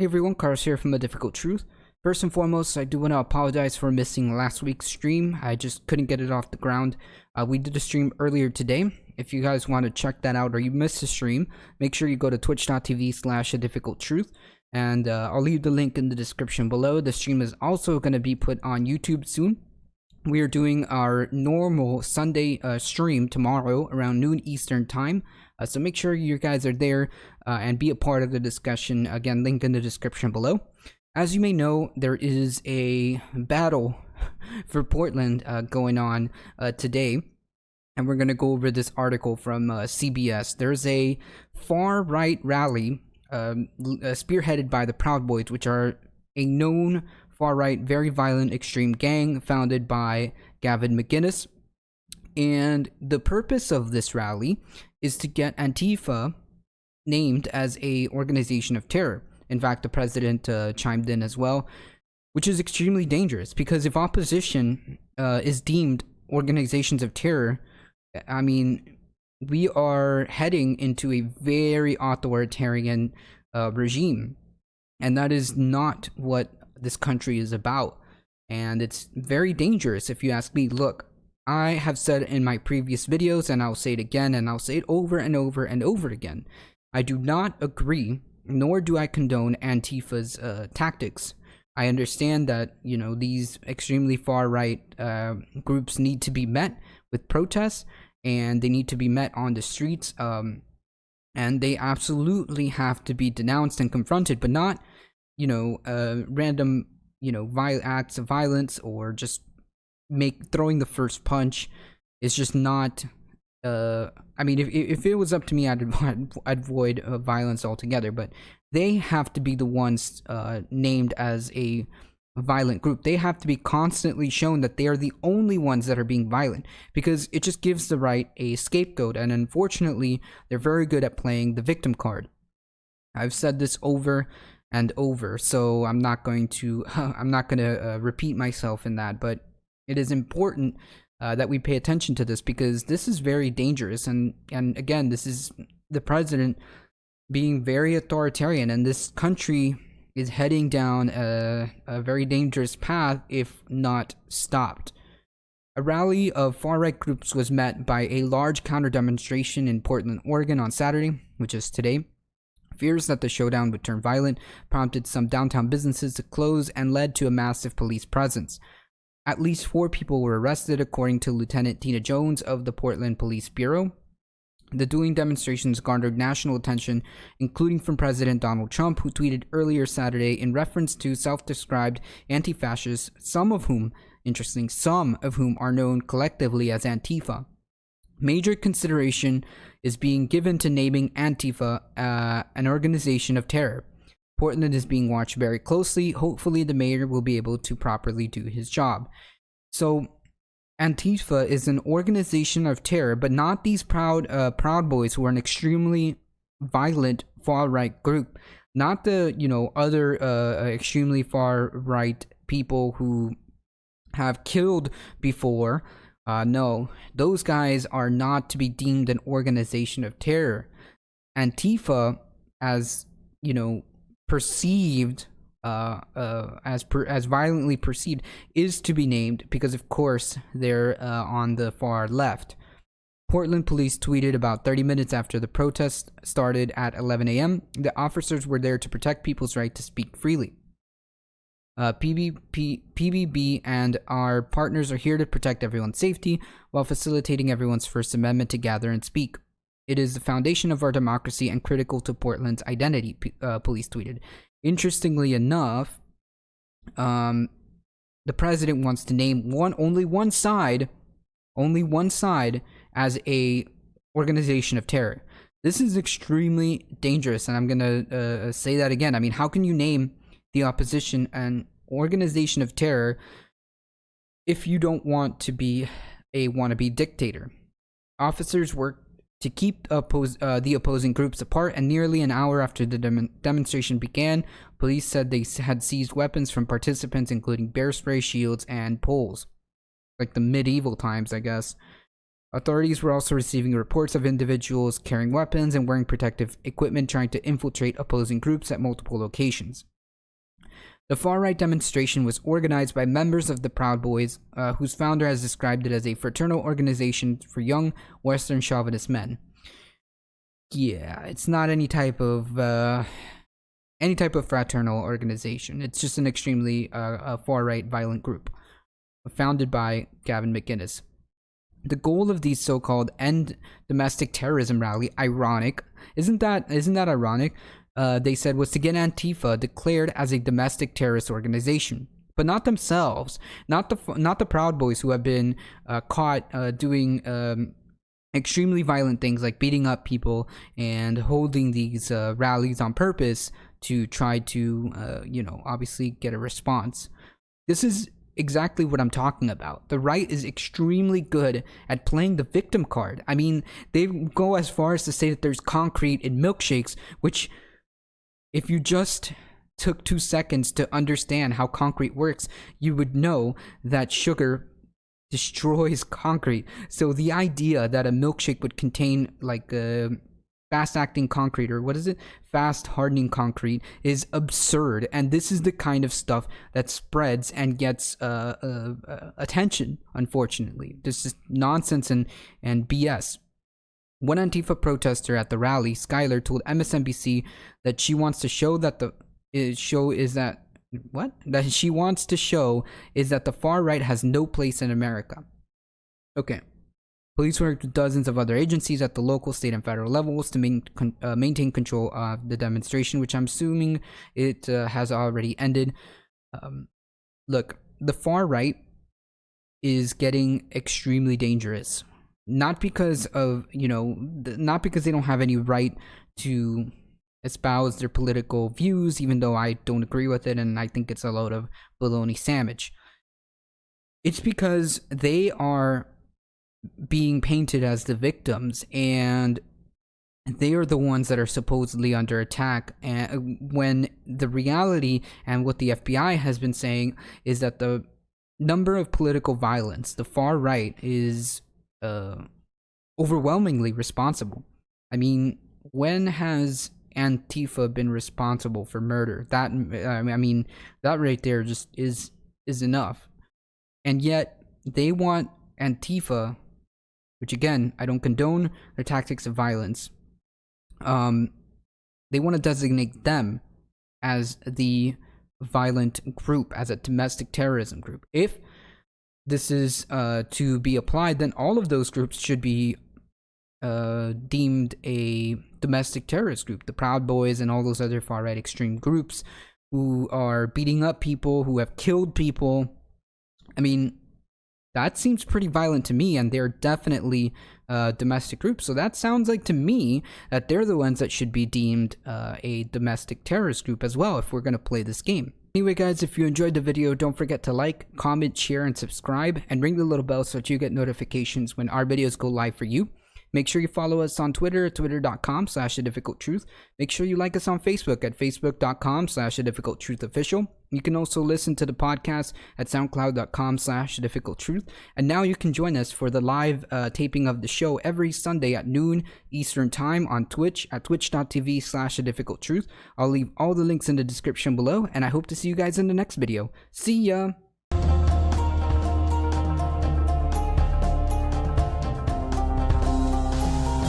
Hey everyone, Carlos here from ADifficultTruth. First and foremost, I do want to apologize for missing last week's stream. I just couldn't get it off the ground. We did a stream earlier today. If you guys want to check that out or you missed the stream, make sure you go to twitch.tv/ADifficultTruth, and I'll leave the link in the description below. The stream is also going to be put on YouTube soon. We are doing our normal Sunday stream tomorrow around noon Eastern time. So make sure you guys are there and be a part of the discussion. Again, link in the description below. As you may know, there is a battle for Portland going on today. And we're going to go over this article from CBS. There's a far-right rally spearheaded by the Proud Boys, which are a known far-right, very violent, extreme gang founded by Gavin McInnes. And the purpose of this rally is to get Antifa named as a organization of terror. In fact, the president chimed in as well, which is extremely dangerous because if opposition is deemed organizations of terror, I mean, we are heading into a very authoritarian regime, and that is not what this country is about. And it's very dangerous if you ask me. Look, I have said in my previous videos, and I'll say it again, and I'll say it over and over and over again, I do not agree, nor do I condone Antifa's tactics. I understand that, you know, these extremely far-right groups need to be met with protests, and they need to be met on the streets, and they absolutely have to be denounced and confronted, but not, you know, random, you know, acts of violence or just throwing the first punch is just not. I mean, if it was up to me, I'd avoid violence altogether. But they have to be the ones named as a violent group. They have to be constantly shown that they are the only ones that are being violent, because it just gives the right a scapegoat. And unfortunately, they're very good at playing the victim card. I've said this over and over, so I'm not going to repeat myself in that. But it is important that we pay attention to this, because this is very dangerous. And again, this is the president being very authoritarian, and this country is heading down a very dangerous path if not stopped. A rally of far-right groups was met by a large counter-demonstration in Portland, Oregon on Saturday, which is today. Fears that the showdown would turn violent prompted some downtown businesses to close and led to a massive police presence. At least 4 people were arrested, according to Lieutenant Tina Jones of the Portland Police Bureau. The dueling demonstrations garnered national attention, including from President Donald Trump, who tweeted earlier Saturday in reference to self-described anti-fascists, some of whom are known collectively as Antifa. Major consideration is being given to naming Antifa an organization of terror. Portland is being watched very closely. Hopefully, the mayor will be able to properly do his job. So, Antifa is an organization of terror, but not these Proud Boys, who are an extremely violent far-right group. Not the, you know, other extremely far-right people who have killed before. No, those guys are not to be deemed an organization of terror. Antifa, as you know, perceived as violently perceived, is to be named because, of course, they're on the far left. Portland police tweeted about 30 minutes after the protest started at 11 a.m. The officers were there to protect people's right to speak freely. PBB and our partners are here to protect everyone's safety while facilitating everyone's First Amendment to gather and speak. It is the foundation of our democracy and critical to Portland's identity, police tweeted. Interestingly enough, the president wants to name only one side as a organization of terror. This is extremely dangerous, and I'm gonna say that again. I mean, how can you name the opposition an organization of terror if you don't want to be a wannabe dictator? Officers worked to keep the opposing groups apart, and nearly an hour after the demonstration began, police said they had seized weapons from participants, including bear spray, shields, and poles. Like the medieval times, I guess. Authorities were also receiving reports of individuals carrying weapons and wearing protective equipment trying to infiltrate opposing groups at multiple locations. The far-right demonstration was organized by members of the Proud Boys, whose founder has described it as a fraternal organization for young Western chauvinist men. Yeah, it's not any type of fraternal organization. It's just an extremely far-right violent group, founded by Gavin McInnes. The goal of these so-called End Domestic Terrorism rally, ironic, isn't that ironic? They said was to get Antifa declared as a domestic terrorist organization, but not themselves, not the Proud Boys, who have been caught doing extremely violent things like beating up people and holding these rallies on purpose to try to, obviously get a response. This is exactly what I'm talking about. The right is extremely good at playing the victim card. I mean, they go as far as to say that there's concrete in milkshakes, which, if you just took 2 seconds to understand how concrete works, you would know that sugar destroys concrete. So the idea that a milkshake would contain like fast-acting concrete, or what is it? Fast-hardening concrete, is absurd. And this is the kind of stuff that spreads and gets attention, unfortunately. This is nonsense and BS. One Antifa protester at the rally, Skylar, told MSNBC that she wants to show that the far right has no place in America. Okay. Police worked with dozens of other agencies at the local, state, and federal levels to maintain control of the demonstration, which I'm assuming it has already ended. Look, the far right is getting extremely dangerous. Not because of, not because they don't have any right to espouse their political views, even though I don't agree with it and I think it's a load of baloney sandwich. It's because they are being painted as the victims, and they are the ones that are supposedly under attack, and when the reality and what the FBI has been saying is that the number of political violence, the far right is overwhelmingly responsible. I mean, when has Antifa been responsible for murder? That right there just is enough. And yet they want Antifa, which again, I don't condone their tactics of violence. They want to designate them as the violent group, as a domestic terrorism group. If this is to be applied, then all of those groups should be deemed a domestic terrorist group. The Proud Boys and all those other far-right extreme groups who are beating up people, who have killed people. I mean, that seems pretty violent to me, and they're definitely domestic groups. So that sounds like to me that they're the ones that should be deemed a domestic terrorist group as well, if we're going to play this game. Anyway guys, if you enjoyed the video, don't forget to like, comment, share, and subscribe, and ring the little bell so that you get notifications when our videos go live for you. Make sure you follow us on Twitter at twitter.com/ADifficultTruth. Make sure you like us on Facebook at facebook.com/ADifficultTruthOfficial. You can also listen to the podcast at soundcloud.com/ADifficultTruth. And now you can join us for the live taping of the show every Sunday at noon Eastern Time on Twitch at twitch.tv/ADifficultTruth. I'll leave all the links in the description below, and I hope to see you guys in the next video. See ya!